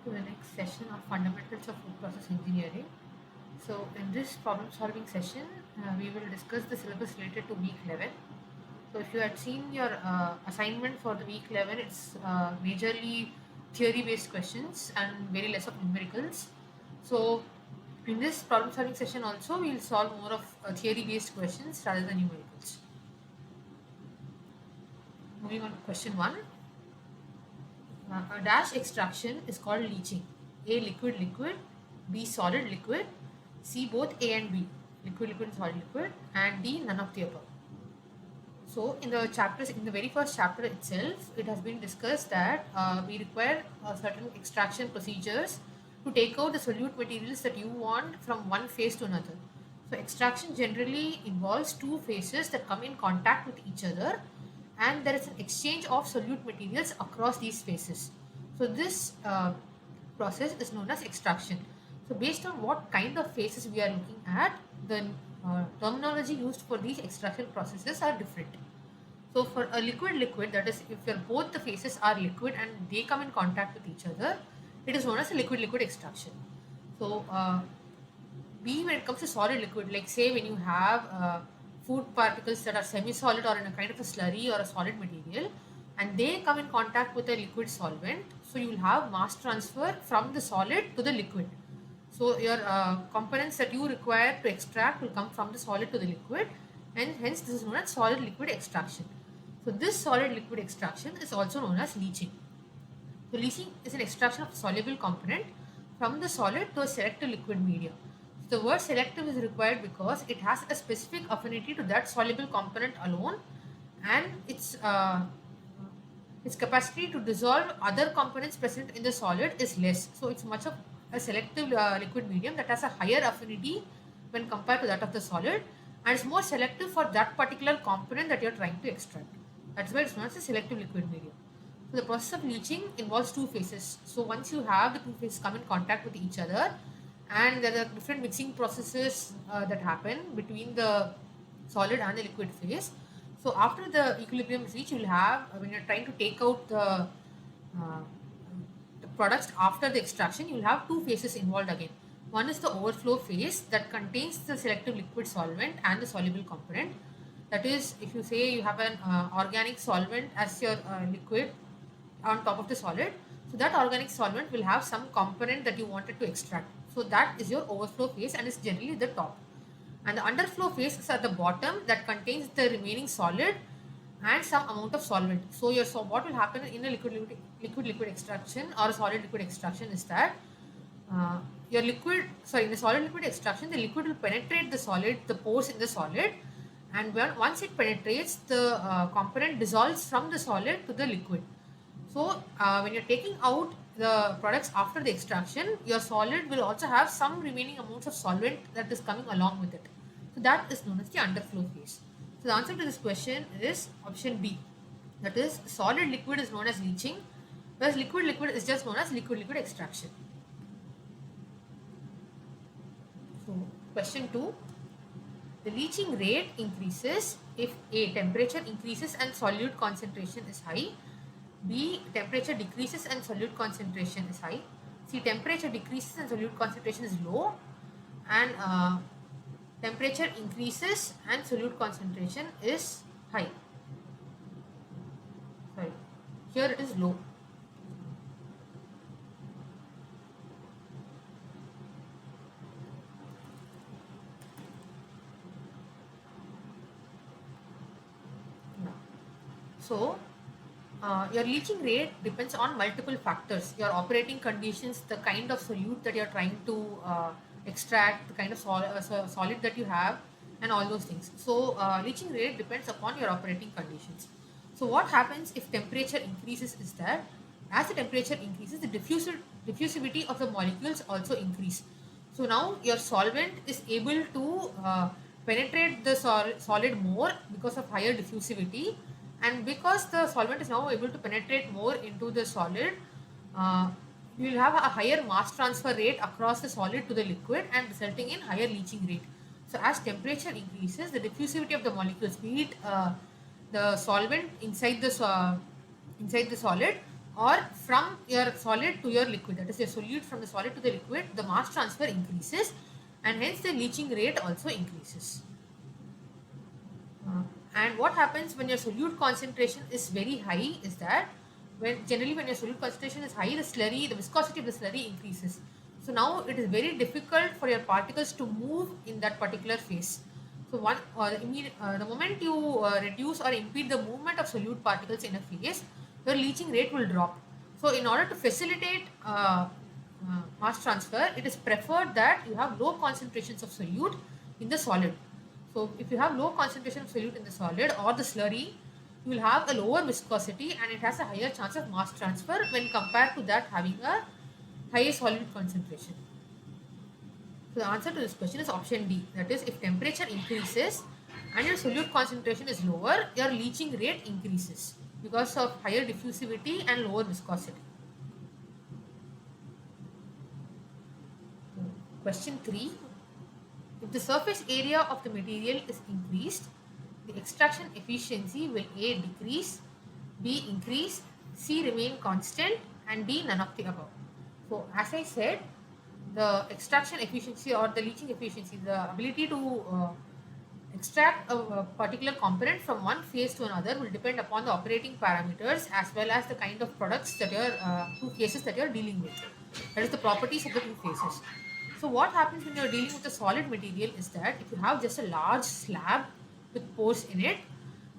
to the next session of Fundamentals of Food Process Engineering. So, in this problem solving session, we will discuss the syllabus related to week 11. So, if you had seen your assignment for the week 11, it's majorly theory based questions and very less of numericals. So, in this problem solving session, also, we will solve more of theory based questions rather than numericals. Moving on to question 1. A dash extraction is called leaching. A liquid liquid, B solid liquid, C both A and B, liquid liquid and solid liquid, and D none of the above. So in the chapters, in the very first chapter itself, it has been discussed that we require certain extraction procedures to take out the solute materials that you want from one phase to another. So extraction generally involves two phases that come in contact with each other, and there is an exchange of solute materials across these phases. So this process is known as extraction. So based on what kind of phases we are looking at, the terminology used for these extraction processes are different. So for a liquid liquid, that is if both the phases are liquid and they come in contact with each other, it is known as a liquid liquid extraction. So B, when it comes to solid liquid, like say when you have food particles that are semi-solid or in a kind of a slurry or a solid material, and they come in contact with a liquid solvent, so you will have mass transfer from the solid to the liquid. So your components that you require to extract will come from the solid to the liquid, and hence this is known as solid liquid extraction. So this solid liquid extraction is also known as leaching. So leaching is an extraction of a soluble component from the solid to a selective liquid medium. So the word selective is required because it has a specific affinity to that soluble component alone, and its capacity to dissolve other components present in the solid is less. So it's much of a selective liquid medium that has a higher affinity when compared to that of the solid, and it's more selective for that particular component that you're trying to extract. That's why it's known as a selective liquid medium. So the process of leaching involves two phases. So once you have the two phases come in contact with each other, and there are different mixing processes that happen between the solid and the liquid phase. So after the equilibrium is reached, you will have, when you're trying to take out the products after the extraction, you will have two phases involved again. One is the overflow phase that contains the selective liquid solvent and the soluble component. That is, if you say you have an organic solvent as your liquid on top of the solid, so that organic solvent will have some component that you wanted to extract. So that is your overflow phase and is generally the top. And the underflow phase is at the bottom that contains the remaining solid and some amount of solvent. So what will happen in a liquid extraction or a solid liquid extraction is that in the solid liquid extraction, the liquid will penetrate the pores in the solid, and once it penetrates, the component dissolves from the solid to the liquid. So when you're taking out the products after the extraction, your solid will also have some remaining amounts of solvent that is coming along with it. So that is known as the underflow phase. So the answer to this question is option B. That is, solid liquid is known as leaching, whereas liquid liquid is just known as liquid liquid extraction. So question 2. The leaching rate increases if A, temperature increases and solute concentration is high. B, temperature decreases and solute concentration is high. C, temperature decreases and solute concentration is low. And temperature increases and solute concentration is high. Sorry, here it is low. So your leaching rate depends on multiple factors: your operating conditions, the kind of solute that you're trying to extract, the kind of solid that you have, and all those things. So leaching rate depends upon your operating conditions. So what happens if temperature increases is that as the temperature increases, the diffusivity of the molecules also increase. So now your solvent is able to penetrate the solid more because of higher diffusivity, and because the solvent is now able to penetrate more into the solid, you will have a higher mass transfer rate across the solid to the liquid and resulting in higher leaching rate. So as temperature increases, the diffusivity of the molecules, be it the solvent inside the solid or from your solid to your liquid, that is your solute from the solid to the liquid, the mass transfer increases and hence the leaching rate also increases. And what happens when your solute concentration is very high is that when your solute concentration is high, the viscosity of the slurry increases. So now it is very difficult for your particles to move in that particular phase. So the moment you reduce or impede the movement of solute particles in a phase, your leaching rate will drop. So in order to facilitate mass transfer, it is preferred that you have low concentrations of solute in the solid. So if you have low concentration of solute in the solid or the slurry, you will have a lower viscosity and it has a higher chance of mass transfer when compared to that having a higher solute concentration. So the answer to this question is option D. That is, if temperature increases and your solute concentration is lower, your leaching rate increases because of higher diffusivity and lower viscosity. Question 3. If the surface area of the material is increased, the extraction efficiency will A. decrease, B. increase, C. remain constant, and D. none of the above. So as I said, the extraction efficiency or the leaching efficiency, the ability to extract a particular component from one phase to another will depend upon the operating parameters as well as the kind of products that your two phases that you are dealing with. That is the properties of the two phases. So what happens when you are dealing with a solid material is that if you have just a large slab with pores in it,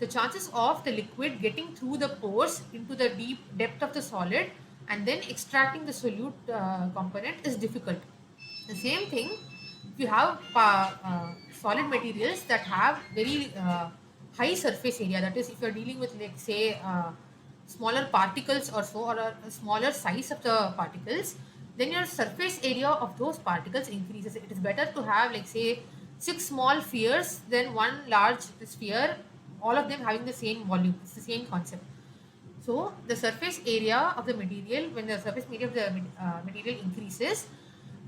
the chances of the liquid getting through the pores into the deep depth of the solid and then extracting the solute component is difficult. The same thing, if you have solid materials that have very high surface area, that is if you are dealing with like say smaller particles or so, or a smaller size of the particles, then your surface area of those particles increases. It is better to have like say 6 small spheres than one large sphere, all of them having the same volume. It's the same concept. So the surface area of the material, when the surface area of the material increases,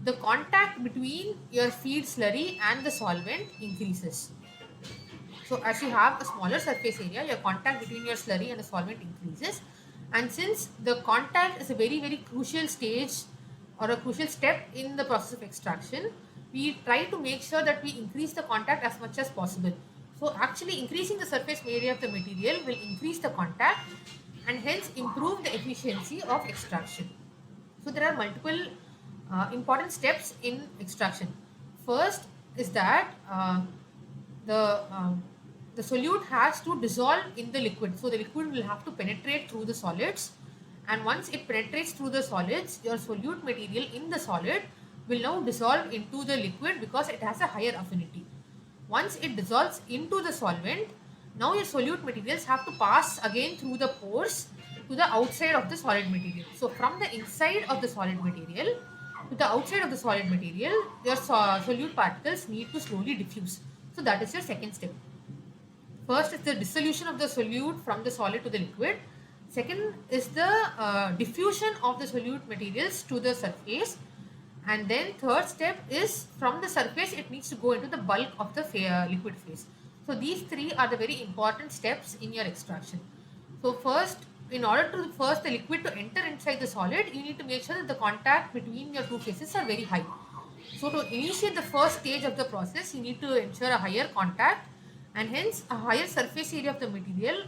the contact between your feed slurry and the solvent increases. So as you have a smaller surface area, your contact between your slurry and the solvent increases. And since the contact is a very, very crucial stage or a crucial step in the process of extraction, we try to make sure that we increase the contact as much as possible. So actually increasing the surface area of the material will increase the contact and hence improve the efficiency of extraction. So there are multiple important steps in extraction. First is that the solute has to dissolve in the liquid. So the liquid will have to penetrate through the solids, and once it penetrates through the solids, your solute material in the solid will now dissolve into the liquid because it has a higher affinity. Once it dissolves into the solvent, now your solute materials have to pass again through the pores to the outside of the solid material. So from the inside of the solid material to the outside of the solid material, your solute particles need to slowly diffuse. So that is your second step. First is the dissolution of the solute from the solid to the liquid. Second is the diffusion of the solute materials to the surface. And then third step is from the surface it needs to go into the bulk of the liquid phase. So these three are the very important steps in your extraction. So first, in order to the liquid to enter inside the solid, you need to make sure that the contact between your two phases are very high. So to initiate the first stage of the process, you need to ensure a higher contact, and hence a higher surface area of the material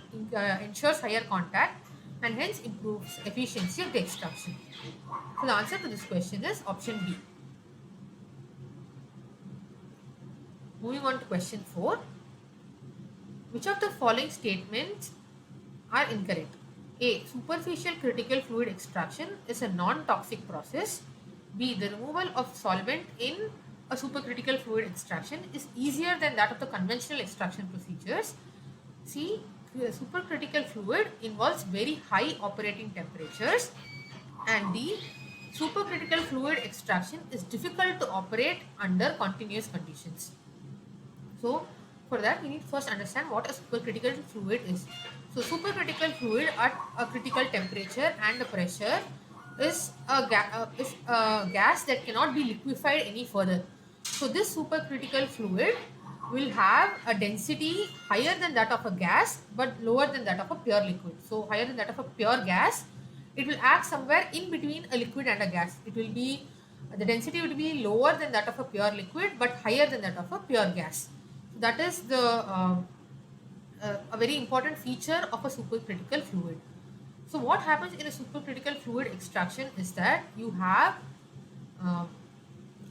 ensures higher contact and hence improves efficiency of the extraction. So the answer to this question is option B. Moving on to question 4. Which of the following statements are incorrect? A. Superficial critical fluid extraction is a non-toxic process. B. The removal of solvent in a supercritical fluid extraction is easier than that of the conventional extraction procedures. C. Supercritical fluid involves very high operating temperatures. And D. Supercritical fluid extraction is difficult to operate under continuous conditions. So for that, we need to first understand what a supercritical fluid is. So supercritical fluid at a critical temperature and a pressure is a gas that cannot be liquefied any further. So this supercritical fluid will have a density higher than that of a gas but lower than that of a pure liquid. So higher than that of a pure gas it will act somewhere in between a liquid and a gas. It will be, the density will be lower than that of a pure liquid but higher than that of a pure gas. So that is a very important feature of a supercritical fluid. So what happens in a supercritical fluid extraction is that you have, uh,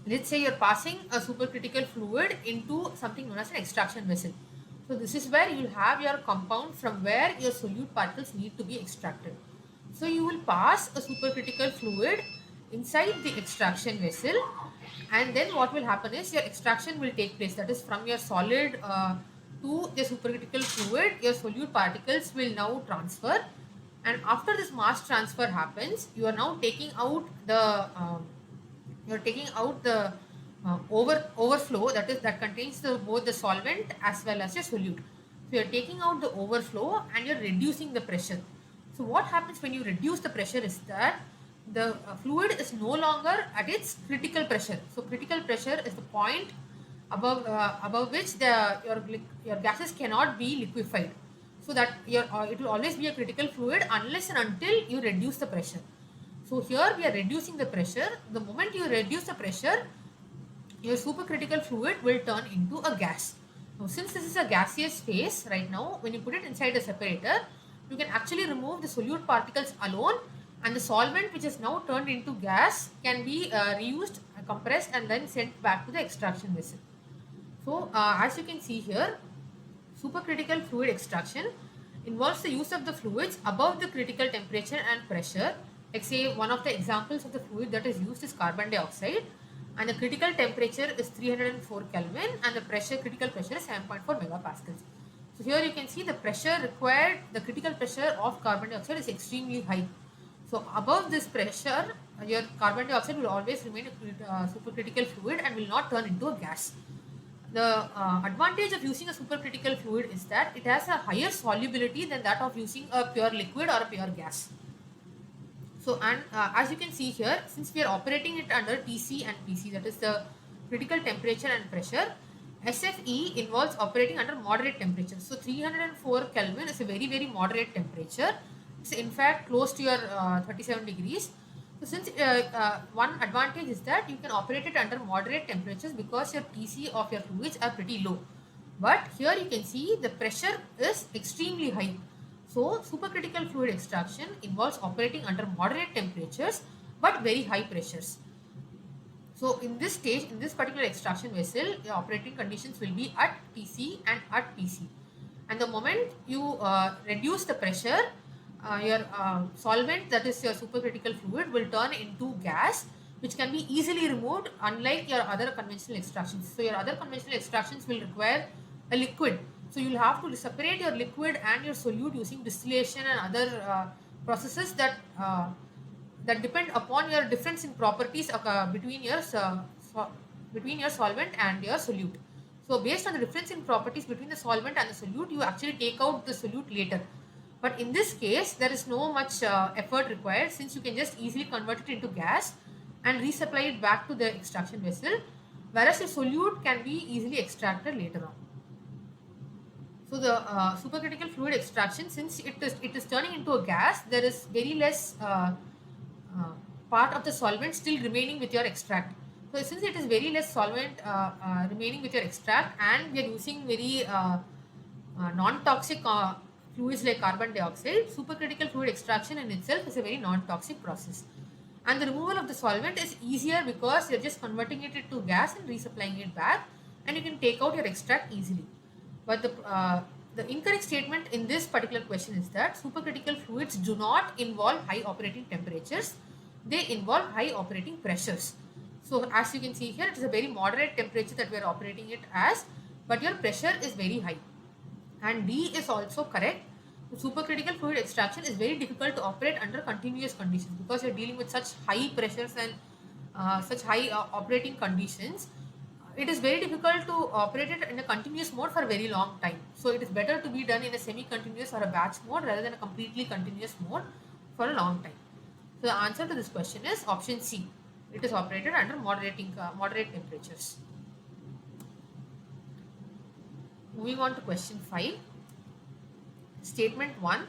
let's say you're passing a supercritical fluid into something known as an extraction vessel. So this is where you'll have your compound from where your solute particles need to be extracted. So you will pass a supercritical fluid inside the extraction vessel, and then what will happen is your extraction will take place, that is from your solid to the supercritical fluid. Your solute particles will now transfer, and after this mass transfer happens, you are now taking out the overflow, that contains both the solvent as well as your solute. So you are taking out the overflow and you are reducing the pressure. So what happens when you reduce the pressure is that the fluid is no longer at its critical pressure. So critical pressure is the point above which your gases cannot be liquefied. So that it will always be a critical fluid unless and until you reduce the pressure. So here we are reducing the pressure. The moment you reduce the pressure, your supercritical fluid will turn into a gas. Now, since this is a gaseous phase right now, when you put it inside a separator, you can actually remove the solute particles alone, and the solvent which is now turned into gas can be reused, compressed, and then sent back to the extraction vessel. So as you can see here, supercritical fluid extraction involves the use of the fluids above the critical temperature and pressure. Like say one of the examples of the fluid that is used is carbon dioxide, and the critical temperature is 304 Kelvin and the critical pressure is 7.4 megapascals. So here you can see the pressure required, the critical pressure of carbon dioxide is extremely high. So above this pressure, your carbon dioxide will always remain a supercritical fluid and will not turn into a gas. The advantage of using a supercritical fluid is that it has a higher solubility than that of using a pure liquid or a pure gas. So, and as you can see here, since we are operating it under TC and PC, that is the critical temperature and pressure, SFE involves operating under moderate temperature. So 304 Kelvin is a very, very moderate temperature. It's in fact close to your 37 degrees. So since one advantage is that you can operate it under moderate temperatures because your TC of your fluids are pretty low. But here you can see the pressure is extremely high. So supercritical fluid extraction involves operating under moderate temperatures but very high pressures. So in this stage, in this particular extraction vessel, the operating conditions will be at TC and at PC. And the moment you reduce the pressure, your solvent, that is your supercritical fluid, will turn into gas, which can be easily removed, unlike your other conventional extractions. So your other conventional extractions will require a liquid. So you will have to separate your liquid and your solute using distillation and other processes that depend upon your difference in properties between your solvent and your solute. So based on the difference in properties between the solvent and the solute, you actually take out the solute later. But in this case, there is no much effort required, since you can just easily convert it into gas and resupply it back to the extraction vessel, whereas the solute can be easily extracted later on. So the supercritical fluid extraction, since it is turning into a gas, there is very less part of the solvent still remaining with your extract. So since it is very less solvent remaining with your extract, and we are using very non-toxic fluids like carbon dioxide, supercritical fluid extraction in itself is a very non-toxic process. And the removal of the solvent is easier because you're just converting it into gas and resupplying it back, and you can take out your extract easily. But the incorrect statement in this particular question is that supercritical fluids do not involve high operating temperatures, they involve high operating pressures. So as you can see here, it is a very moderate temperature that we are operating it as, but your pressure is very high. And D is also correct. The supercritical fluid extraction is very difficult to operate under continuous conditions because you are dealing with such high pressures and such high operating conditions. It is very difficult to operate it in a continuous mode for a very long time. So it is better to be done in a semi-continuous or a batch mode rather than a completely continuous mode for a long time. So the answer to this question is option C. It is operated under moderate temperatures. Moving on to question 5. Statement 1.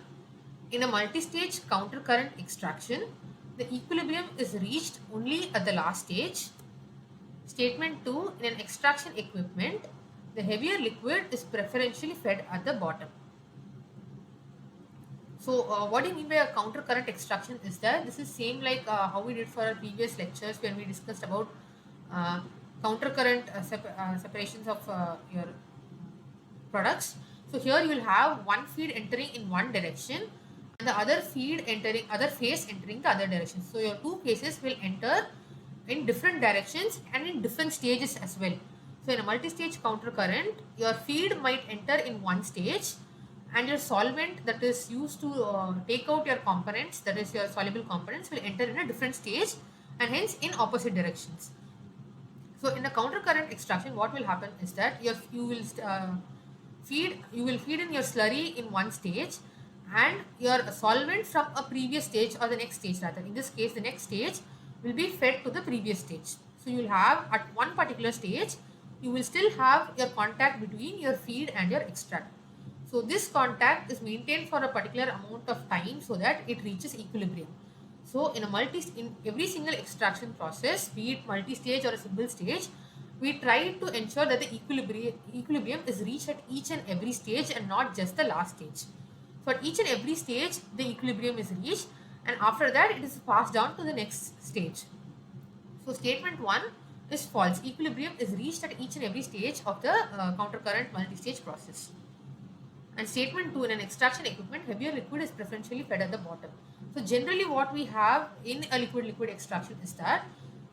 In a multi-stage counter-current extraction, the equilibrium is reached only at the last stage. Statement 2, in an extraction equipment, the heavier liquid is preferentially fed at the bottom. So what do you mean by a counter current extraction is that this is same like how we did for our previous lectures when we discussed about counter current separations of your products. So here you will have one feed entering in one direction and the other phase entering the other direction. So your two phases will enter in different directions and in different stages as well. So in a multi-stage counter current, your feed might enter in one stage and your solvent that is used to take out your components, that is your soluble components, will enter in a different stage and hence in opposite directions. So in a counter current extraction, what will happen is that you will feed in your slurry in one stage and your solvent from a previous stage or the next stage rather. In this case, the next stage will be fed to the previous stage. So you will have at one particular stage, you will still have your contact between your feed and your extract. So this contact is maintained for a particular amount of time so that it reaches equilibrium. So in every single extraction process, be it multi-stage or a single stage, we try to ensure that the equilibrium is reached at each and every stage and not just the last stage. So at each and every stage, the equilibrium is reached and after that it is passed down to the next stage. So statement 1 is false. Equilibrium is reached at each and every stage of the countercurrent multi-stage process. And statement 2, in an extraction equipment, heavier liquid is preferentially fed at the bottom. So generally what we have in a liquid-liquid extraction is that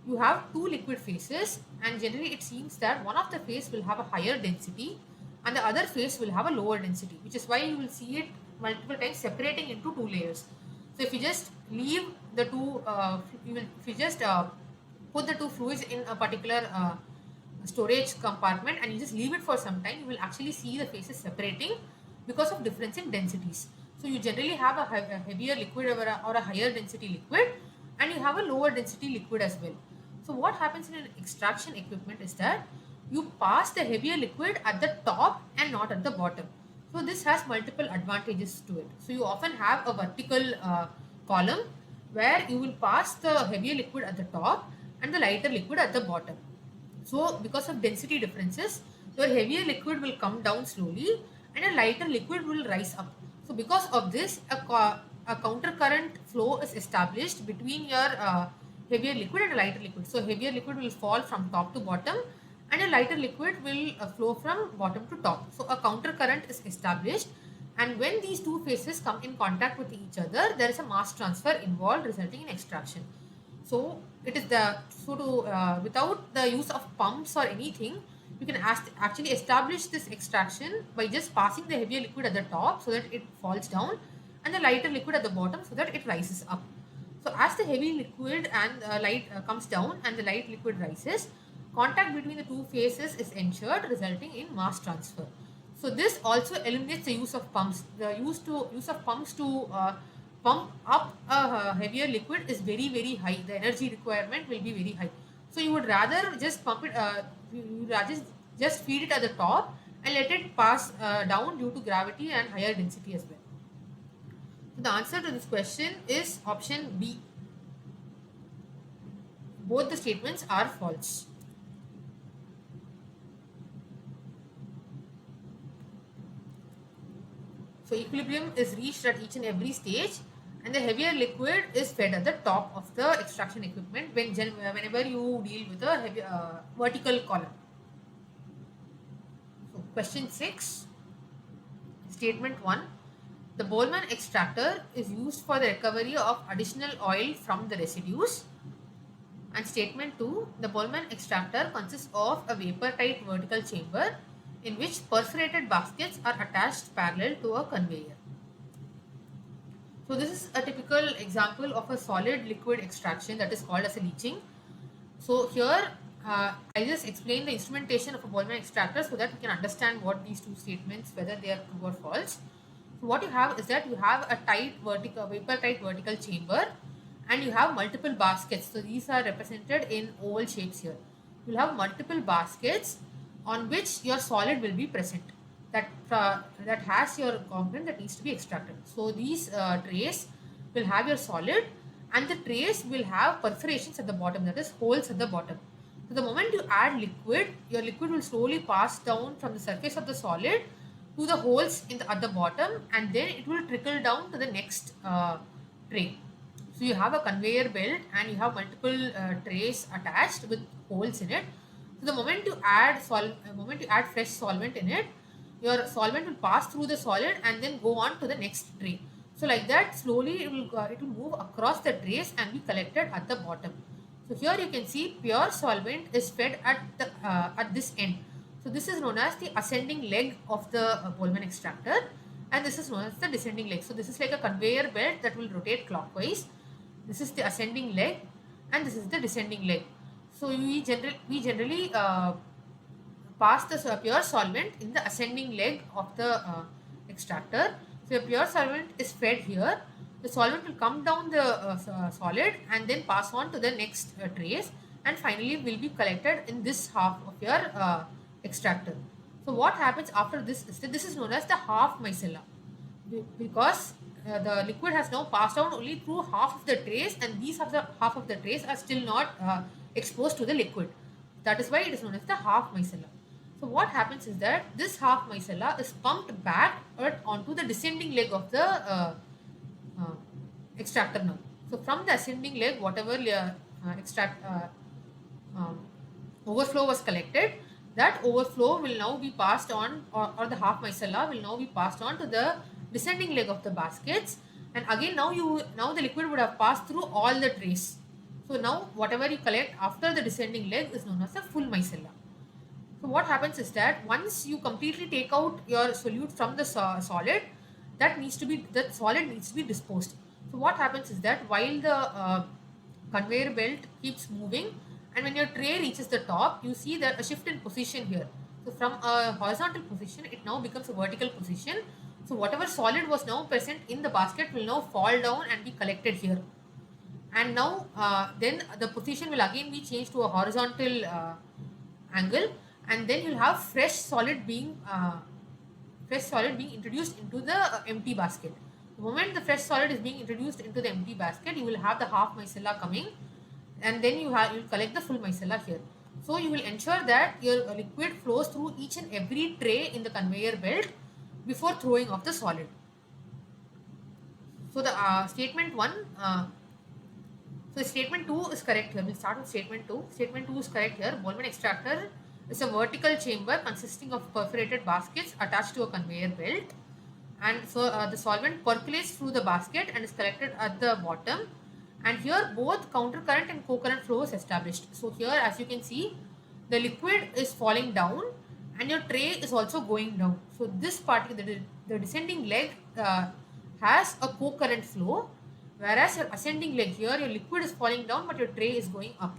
you have two liquid phases and generally it seems that one of the phase will have a higher density and the other phase will have a lower density, which is why you will see it multiple times separating into two layers. So if you just leave the two, if you just put the two fluids in a particular storage compartment and you just leave it for some time, you will actually see the phases separating because of difference in densities. So you generally have a heavier liquid or a higher density liquid and you have a lower density liquid as well. So what happens in an extraction equipment is that you pass the heavier liquid at the top and not at the bottom. So this has multiple advantages to it. So you often have a vertical column where you will pass the heavier liquid at the top and the lighter liquid at the bottom. So because of density differences, your heavier liquid will come down slowly and a lighter liquid will rise up. So because of this, a counter current flow is established between your heavier liquid and a lighter liquid. So heavier liquid will fall from top to bottom and a lighter liquid will flow from bottom to top. So a counter current is established and when these two phases come in contact with each other, there is a mass transfer involved resulting in extraction. So it is without the use of pumps or anything, you can actually establish this extraction by just passing the heavier liquid at the top so that it falls down and the lighter liquid at the bottom so that it rises up. So as the heavy liquid and light comes down and the light liquid rises, contact between the two phases is ensured resulting in mass transfer. So this also eliminates the use of pumps. The use of pumps to pump up a heavier liquid is very high. The energy requirement will be very high. So you would rather just pump it, you would rather just feed it at the top and let it pass down due to gravity and higher density as well. So the answer to this question is option B. Both the statements are false. So equilibrium is reached at each and every stage and the heavier liquid is fed at the top of the extraction equipment whenever you deal with a heavy, vertical column. So question 6, statement 1, the Boltzmann extractor is used for the recovery of additional oil from the residues. And statement 2, the Boltzmann extractor consists of a vapor-tight vertical chamber in which perforated baskets are attached parallel to a conveyor. So this is a typical example of a solid liquid extraction that is called as a leaching. So here I just explained the instrumentation of a Boltzmann extractor so that we can understand what these two statements, whether they are true or false. So what you have is that you have a vapor-tight vertical chamber and you have multiple baskets. So these are represented in oval shapes here. You will have multiple baskets on which your solid will be present. that has your component that needs to be extracted. So these trays will have your solid, and the trays will have perforations at the bottom, that is holes at the bottom. So the moment you add liquid, your liquid will slowly pass down from the surface of the solid to the holes at the bottom, and then it will trickle down to the next tray. So you have a conveyor belt and you have multiple trays attached with holes in it. So the moment you add fresh solvent in it, your solvent will pass through the solid and then go on to the next tray. So like that, slowly it will move across the trays and be collected at the bottom. So here you can see pure solvent is fed at this end. So this is known as the ascending leg of the Boltzmann extractor, and this is known as the descending leg. So this is like a conveyor belt that will rotate clockwise. This is the ascending leg, and this is the descending leg. So we generally pass the pure solvent in the ascending leg of the extractor. So a pure solvent is fed here. The solvent will come down the solid and then pass on to the next trays, and finally will be collected in this half of your extractor. So what happens after this is that this is known as the half micellar, because the liquid has now passed down only through half of the trays, and these half of the trays are still not exposed to the liquid. That is why it is known as the half micellar. So what happens is that this half micellar is pumped back onto the descending leg of the extractor now. So from the ascending leg, whatever um, overflow was collected, that overflow will now be passed on, or the half micellar will now be passed on to the descending leg of the baskets. And again, now the liquid would have passed through all the trays. So now whatever you collect after the descending leg is known as the full micellar. So what happens is that once you completely take out your solute from the solid, that solid needs to be disposed. So what happens is that while the conveyor belt keeps moving, and when your tray reaches the top, you see that a shift in position here. So from a horizontal position, it now becomes a vertical position. So whatever solid was now present in the basket will now fall down and be collected here. And now then the position will again be changed to a horizontal angle, and then you'll have fresh solid being introduced into the empty basket. The moment the fresh solid is being introduced into the empty basket, you will have the half micellar coming, and then you'll collect the full micellar here. So you will ensure that your liquid flows through each and every tray in the conveyor belt before throwing off the solid. So the statement 1, so statement 2 is correct here. We'll start with statement 2. Statement 2 is correct here. Boltzmann extractor is a vertical chamber consisting of perforated baskets attached to a conveyor belt, and so the solvent percolates through the basket and is collected at the bottom, and here both counter current and co-current flow is established. So here, as you can see, the liquid is falling down and your tray is also going down. So this part, the descending leg has a co-current flow, whereas your ascending leg, here your liquid is falling down but your tray is going up.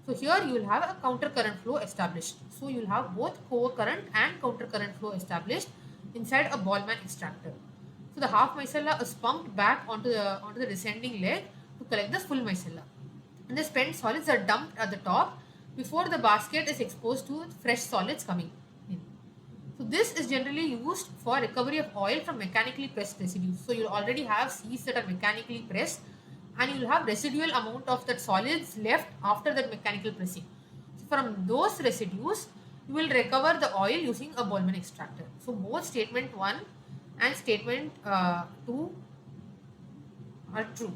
So here you will have a counter current flow established. So you will have both co-current and counter current flow established inside a Boltzmann extractor. So the half micellar is pumped back onto the descending leg to collect the full micellar, and the spent solids are dumped at the top before the basket is exposed to fresh solids coming in. So this is generally used for recovery of oil from mechanically pressed residues. So you already have seeds that are mechanically pressed, and you will have residual amount of that solids left after that mechanical pressing. So from those residues, you will recover the oil using a Boltzmann extractor. So both statement 1 and statement 2 are true.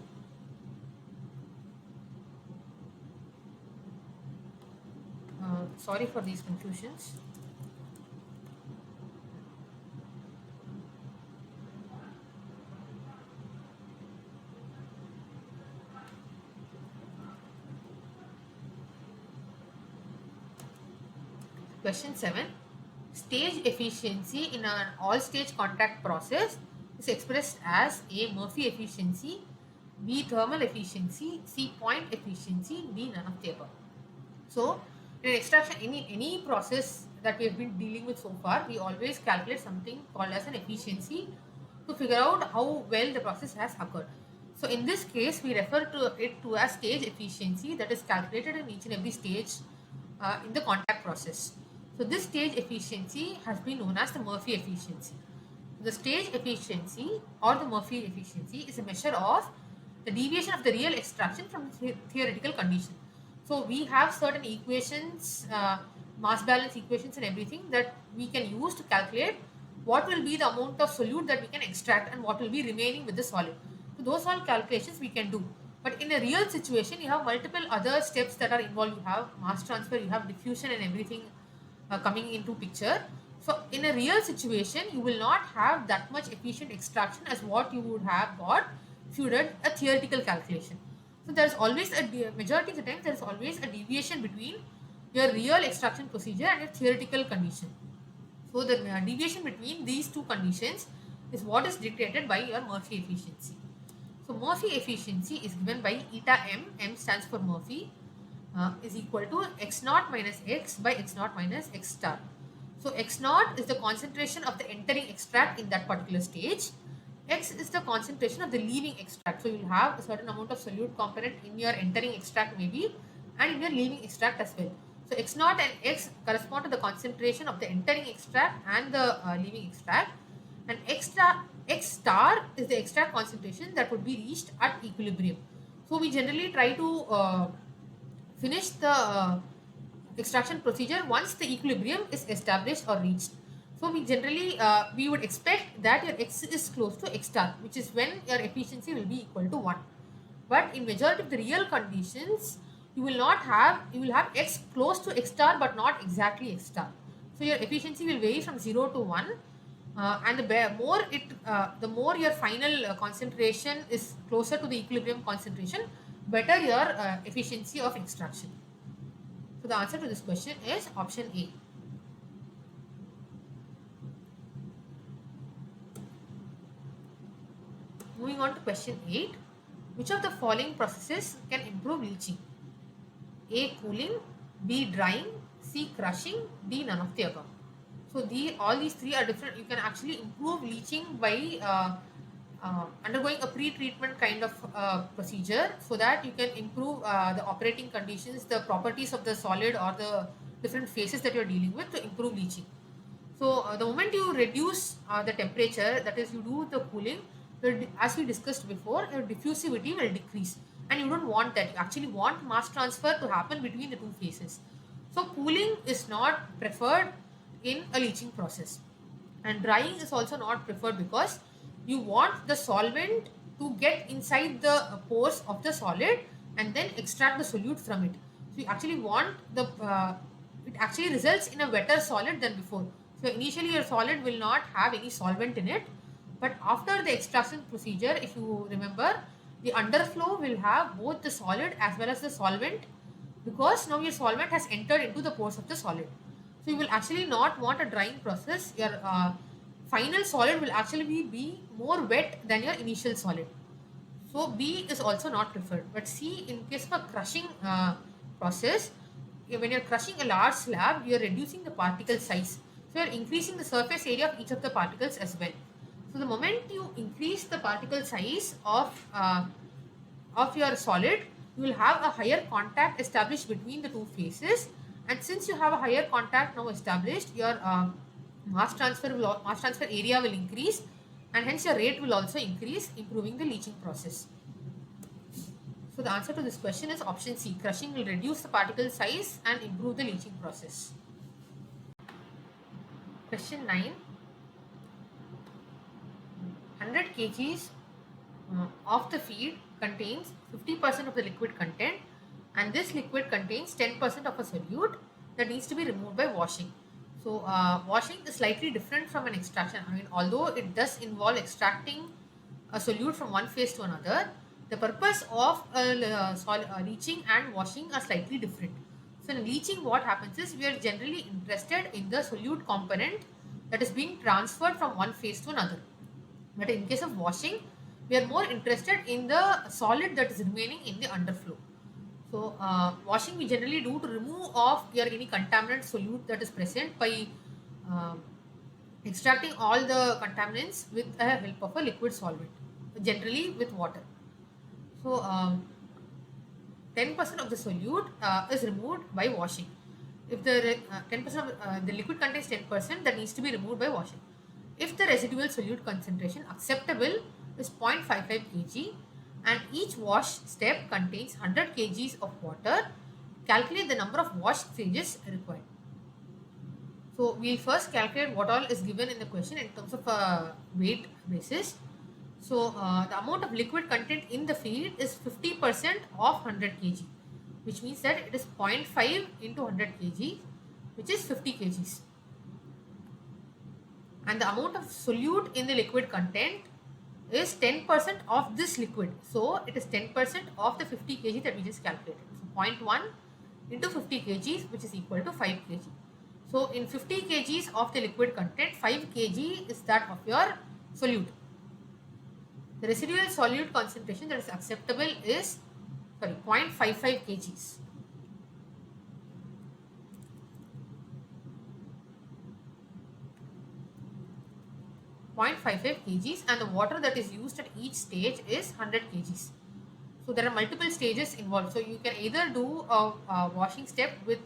Sorry for these confusions. Question 7. Stage efficiency in an all-stage contact process is expressed as A. Murphy efficiency, B. Thermal efficiency, C. Point efficiency, D. None of the above. So, in extraction, any process that we have been dealing with so far, we always calculate something called as an efficiency to figure out how well the process has occurred. So, in this case, we refer to it as stage efficiency, that is calculated in each and every stage in the contact process. So this stage efficiency has been known as the Murphy efficiency. The stage efficiency or the Murphy efficiency is a measure of the deviation of the real extraction from the theoretical condition. So we have certain equations, mass balance equations and everything that we can use to calculate what will be the amount of solute that we can extract and what will be remaining with the solid. So those all calculations we can do. But in a real situation, you have multiple other steps that are involved. You have mass transfer, you have diffusion and everything coming into picture. So in a real situation, you will not have that much efficient extraction as what you would have got if you did a theoretical calculation. So there is always majority of the time there is always a deviation between your real extraction procedure and your theoretical condition. So the deviation between these two conditions is what is dictated by your Murphy efficiency. So Murphy efficiency is given by eta m stands for Murphy, is equal to x naught minus x by x naught minus x star. So x naught is the concentration of the entering extract in that particular stage. X is the concentration of the leaving extract. So you will have a certain amount of solute component in your entering extract maybe and in your leaving extract as well. So x naught and x correspond to the concentration of the entering extract and the leaving extract, and x star is the extract concentration that would be reached at equilibrium. So we generally try to finish the extraction procedure once the equilibrium is established or reached. So we generally we would expect that your x is close to x star, which is when your efficiency will be equal to 1. But in majority of the real conditions, you will have x close to x star but not exactly x star. So your efficiency will vary from 0 to 1, and the more your final concentration is closer to the equilibrium concentration, better your efficiency of extraction. So the answer to this question is option A. Moving on to question 8. Which of the following processes can improve leaching? A. Cooling, B. Drying, C. Crushing, D. None of the above. So all these three are different. You can actually improve leaching by undergoing a pre-treatment kind of procedure, so that you can improve the operating conditions, the properties of the solid or the different phases that you're dealing with to improve leaching. So the moment you reduce the temperature, that is you do the cooling, as we discussed before, your diffusivity will decrease, and you don't want that. You actually want mass transfer to happen between the two phases. So cooling is not preferred in a leaching process, and drying is also not preferred because you want the solvent to get inside the pores of the solid and then extract the solute from it. So you actually want it actually results in a wetter solid than before. So initially your solid will not have any solvent in it, but after the extraction procedure, if you remember, the underflow will have both the solid as well as the solvent, because now your solvent has entered into the pores of the solid. So you will actually not want a drying process. Your final solid will actually be more wet than your initial solid. So B is also not preferred. But C, in case of a crushing process, when you're crushing a large slab, you're reducing the particle size. So you're increasing the surface area of each of the particles as well. So the moment you increase the particle size of your solid, you will have a higher contact established between the two phases. And since you have a higher contact now established, your mass transfer area will increase, and hence your rate will also increase, improving the leaching process. So the answer to this question is option C. Crushing will reduce the particle size and improve the leaching process. Question 9. 100 kgs of the feed contains 50% of the liquid content, and this liquid contains 10% of a solute that needs to be removed by washing. So washing is slightly different from an extraction. I mean, although it does involve extracting a solute from one phase to another, the purpose of leaching and washing are slightly different. So in leaching, what happens is we are generally interested in the solute component that is being transferred from one phase to another. But in case of washing, we are more interested in the solid that is remaining in the underflow. So washing we generally do to remove off any contaminant solute that is present by extracting all the contaminants with the help of a liquid solvent, generally with water. So 10% of the solute is removed by washing. If the 10% of the liquid contains 10%, that needs to be removed by washing. If the residual solute concentration acceptable is 0.55 kg and each wash step contains 100 kgs of water, calculate the number of wash stages required. So we first calculate what all is given in the question in terms of weight basis. So the amount of liquid content in the feed is 50% of 100 kg, which means that it is 0.5 into 100 kg, which is 50 kgs. And the amount of solute in the liquid content is 10% of this liquid. So it is 10% of the 50 kg that we just calculated. So 0.1 into 50 kgs, which is equal to 5 kg. So in 50 kgs of the liquid content, 5 kg is that of your solute. The residual solute concentration that is acceptable is 0.55 kgs. kgs, and the water that is used at each stage is 100 kgs. So there are multiple stages involved. So you can either do a washing step with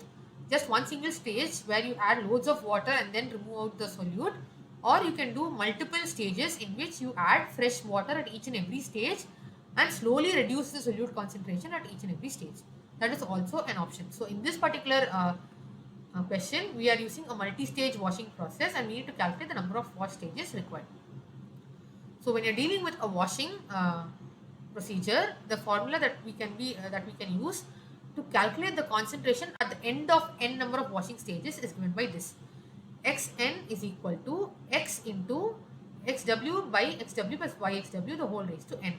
just one single stage where you add loads of water and then remove out the solute, or you can do multiple stages in which you add fresh water at each and every stage and slowly reduce the solute concentration at each and every stage. That is also an option. So in this particular question, we are using a multi-stage washing process and we need to calculate the number of wash stages required. So when you're dealing with a washing procedure, the formula that we can use to calculate the concentration at the end of n number of washing stages is given by this. Xn is equal to x into xw by xw plus yxw the whole raised to n.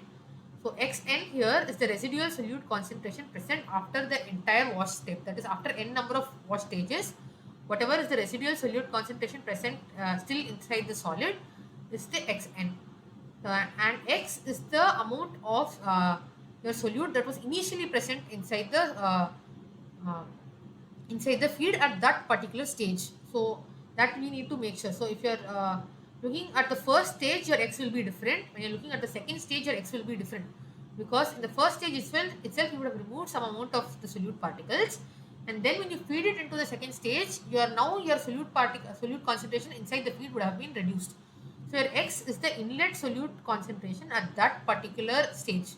So Xn here is the residual solute concentration present after the entire wash step, that is after n number of wash stages. Whatever is the residual solute concentration present still inside the solid is the Xn. And X is the amount of your solute that was initially present inside the feed at that particular stage. So that we need to make sure. So if you're looking at the first stage, your X will be different. When you're looking at the second stage, your X will be different, because in the first stage itself you would have removed some amount of the solute particles, and then when you feed it into the second stage, your solute concentration inside the feed would have been reduced. So your X is the inlet solute concentration at that particular stage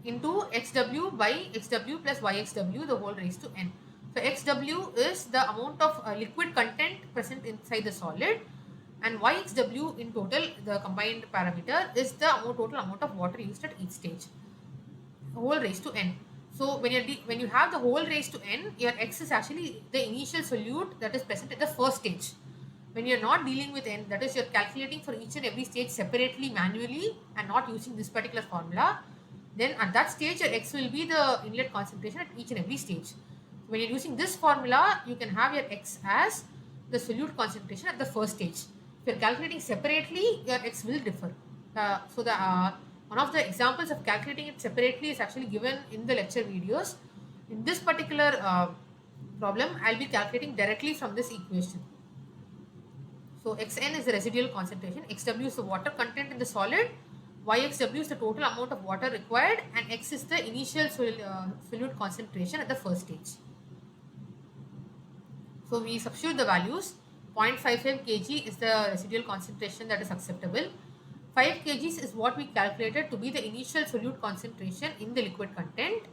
into xw by xw plus yxw the whole raised to n. So xw is the amount of liquid content present inside the solid, and yxw in total, the combined parameter, is the total amount of water used at each stage, whole raised to n. So when you have the whole raised to n, your x is actually the initial solute that is present at the first stage. When you're not dealing with n, that is you're calculating for each and every stage separately manually and not using this particular formula, then at that stage your x will be the inlet concentration at each and every stage. When you're using this formula, you can have your x as the solute concentration at the first stage. If you're calculating separately, your x will differ. So the one of the examples of calculating it separately is actually given in the lecture videos. In this particular problem, I'll be calculating directly from this equation. So Xn is the residual concentration, Xw is the water content in the solid, Yxw is the total amount of water required, and X is the initial solute concentration at the first stage. So we substitute the values. 0.55 kg is the residual concentration that is acceptable. 5 kgs is what we calculated to be the initial solute concentration in the liquid content,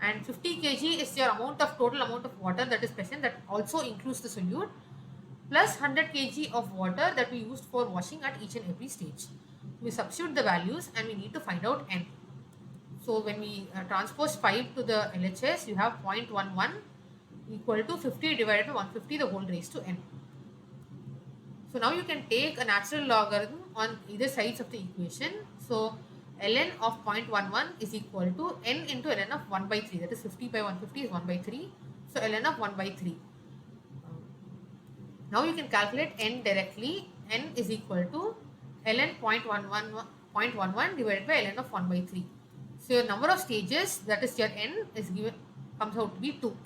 and 50 kg is your total amount of water that is present, that also includes the solute, plus 100 kg of water that we used for washing at each and every stage. We substitute the values and we need to find out n. So when we transpose 5 to the LHS, you have 0.11 equal to 50 divided by 150 the whole raised to n. So now you can take a natural logarithm on either sides of the equation. So ln of 0.11 is equal to n into ln of 1 by 3, that is 50 by 150 is 1 by 3. So ln of 1 by 3. Now you can calculate n directly. N is equal to ln 0.11 divided by ln of 1 by 3. So your number of stages, that is your n, comes out to be 2.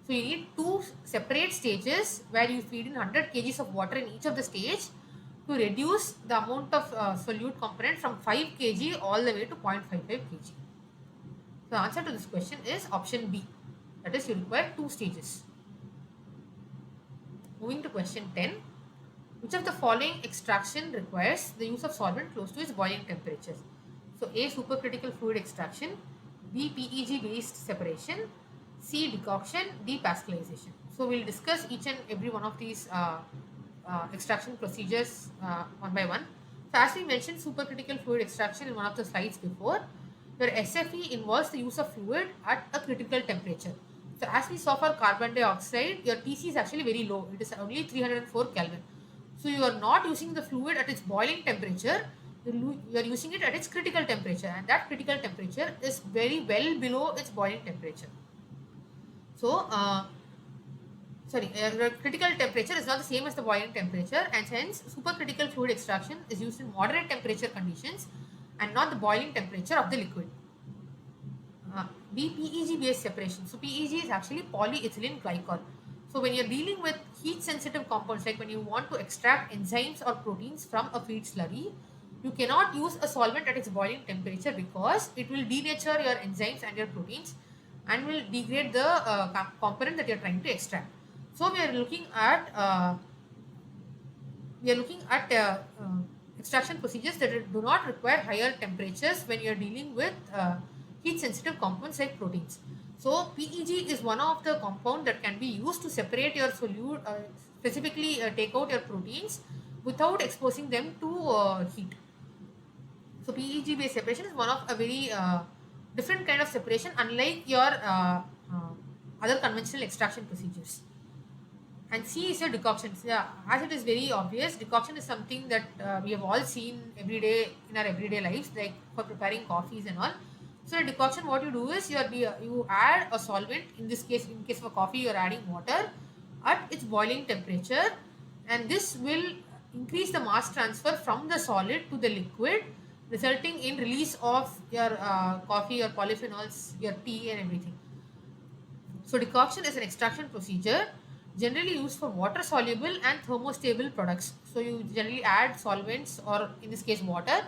So you need 2 separate stages where you feed in 100 kgs of water in each of the stage to reduce the amount of solute component from 5 kg all the way to 0.55 kg. So the answer to this question is option B. That is, you require 2 stages. Moving to question 10. Which of the following extraction requires the use of solvent close to its boiling temperatures? So A. Supercritical fluid extraction, B. PEG based separation, C. Decoction, D. Pascalization. So we'll discuss each and every one of these extraction procedures one by one. So as we mentioned supercritical fluid extraction in one of the slides before, your SFE involves the use of fluid at a critical temperature. So as we saw for carbon dioxide, your TC is actually very low. It is only 304 Kelvin. So you are not using the fluid at its boiling temperature, you are using it at its critical temperature, and that critical temperature is very well below its boiling temperature. So, the critical temperature is not the same as the boiling temperature, and hence supercritical fluid extraction is used in moderate temperature conditions and not the boiling temperature of the liquid. PEG based separation. So PEG is actually polyethylene glycol. So when you're dealing with heat sensitive compounds, like when you want to extract enzymes or proteins from a feed slurry, you cannot use a solvent at its boiling temperature because it will denature your enzymes and your proteins and will degrade the component that you're trying to extract. So we are looking at extraction procedures that do not require higher temperatures when you are dealing with heat sensitive compounds like proteins. So PEG is one of the compound that can be used to separate your solute, specifically take out your proteins without exposing them to heat. So PEG based separation is one of a very different kind of separation, unlike your other conventional extraction procedures. And C is your decoction. So, yeah, as it is very obvious, decoction is something that we have all seen every day in our everyday lives, like for preparing coffees and all. So, in decoction, what you do is you add a solvent. In this case, in case of a coffee, you are adding water at its boiling temperature, and this will increase the mass transfer from the solid to the liquid, resulting in release of your coffee, your polyphenols, your tea, and everything. So, decoction is an extraction procedure generally used for water soluble and thermostable products. So, you generally add solvents, or in this case water,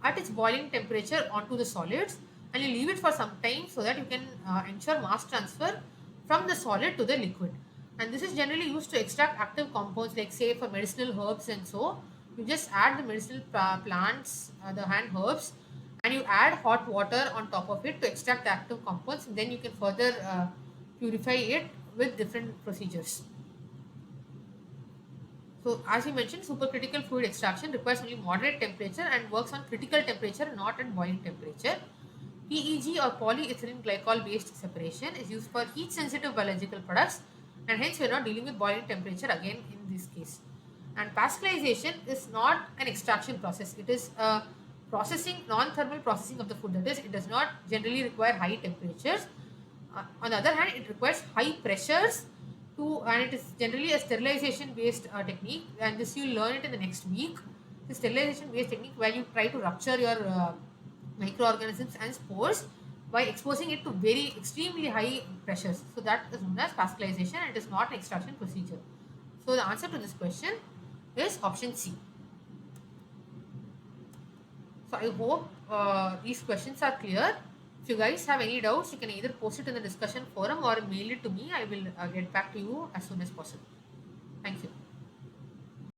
at its boiling temperature onto the solids, and you leave it for some time so that you can ensure mass transfer from the solid to the liquid. And this is generally used to extract active compounds, like say for medicinal herbs, and so you just add the medicinal plants, the hand herbs, and you add hot water on top of it to extract the active compounds, and then you can further purify it with different procedures. So as we mentioned, supercritical fluid extraction requires only moderate temperature and works on critical temperature, not at boiling temperature. PEG or polyethylene glycol based separation is used for heat sensitive biological products, and hence we are not dealing with boiling temperature again in this case. And pascalization is not an extraction process. It is a processing, non-thermal processing of the food. That is, it does not generally require high temperatures. On the other hand, it requires high pressures and it is generally a sterilization based technique, and this you will learn it in the next week. The sterilization based technique where you try to rupture your microorganisms and spores by exposing it to very extremely high pressures. So that is known as pascalization, and it is not an extraction procedure. So the answer to this question is option C. So I hope these questions are clear. If you guys have any doubts, you can either post it in the discussion forum or mail it to me. I will get back to you as soon as possible.